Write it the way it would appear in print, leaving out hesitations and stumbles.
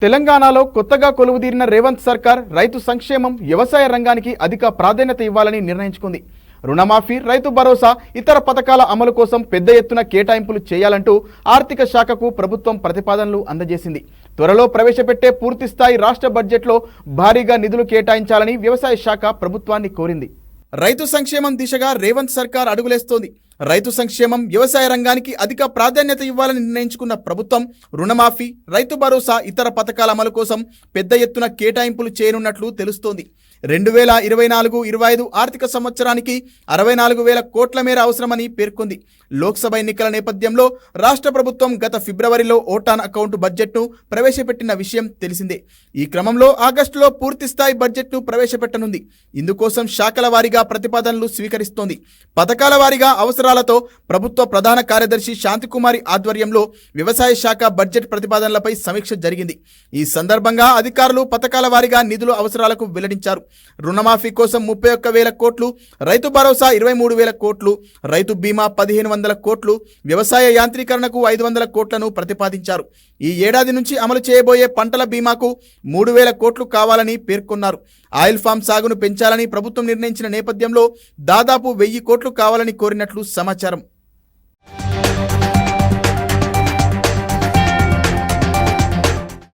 తెలంగాణలో కొత్తగా కొలువుదీరిన రేవంత్ సర్కార్ రైతు సంక్షేమం, వ్యవసాయ రంగానికి అధిక ప్రాధాన్యత ఇవ్వాలని నిర్ణయించుకుంది. రుణమాఫీ, రైతు భరోసా, ఇతర పథకాల అమలు కోసం పెద్ద ఎత్తున కేటాయింపులు చేయాలంటూ ఆర్థిక శాఖకు ప్రభుత్వం ప్రతిపాదనలు అందజేసింది. త్వరలో ప్రవేశపెట్టే పూర్తిస్థాయి రాష్ట్ర బడ్జెట్లో భారీగా నిధులు కేటాయించాలని వ్యవసాయ శాఖ ప్రభుత్వాన్ని కోరింది. రైతు సంక్షేమం దిశగా రేవంత్ సర్కార్ అడుగులేస్తోంది. రైతు సంక్షేమం, వ్యవసాయ రంగానికి అధిక ప్రాధాన్యత ఇవ్వాలని నిర్ణయించుకున్న ప్రభుత్వం రుణమాఫీ, రైతు భరోసా, ఇతర పథకాల అమలు కోసం పెద్ద ఎత్తున కేటాయింపులు చేయనున్నట్లు తెలుస్తోంది. 2024-25 ఆర్థిక సంవత్సరానికి 64,000 కోట్ల మేర అవసరమని పేర్కొంది. లోక్సభ ఎన్నికల నేపథ్యంలో రాష్ట్ర ప్రభుత్వం గత ఫిబ్రవరిలో ఓటాన్ అకౌంట్ బడ్జెట్ను ప్రవేశపెట్టిన విషయం తెలిసిందే. ఈ క్రమంలో ఆగస్టులో పూర్తిస్థాయి బడ్జెట్ను ప్రవేశపెట్టనుంది. ఇందుకోసం శాఖల వారీగా ప్రతిపాదనలు స్వీకరిస్తోంది. పథకాల వారీగా అవసరాలతో ప్రభుత్వ ప్రధాన కార్యదర్శి శాంతికుమారి ఆధ్వర్యంలో వ్యవసాయ శాఖ బడ్జెట్ ప్రతిపాదనలపై సమీక్ష జరిగింది. ఈ సందర్భంగా అధికారులు పథకాల వారీగా నిధుల అవసరాలకు వెల్లడించారు. రుణమాఫీ కోసం 31,000 కోట్లు, రైతు భరోసా 23,000 కోట్లు, రైతు బీమా 1,500 కోట్లు, వ్యవసాయ యాంత్రీకరణకు 500 కోట్లను ప్రతిపాదించారు. ఈ ఏడాది నుంచి అమలు చేయబోయే పంటల బీమాకు 3,000 కోట్లు కావాలని పేర్కొన్నారు. ఆయిల్ ఫామ్ సాగును పెంచాలని ప్రభుత్వం నిర్ణయించిన నేపథ్యంలో దాదాపు 1,000 కోట్లు కావాలని కోరినట్లు సమాచారం.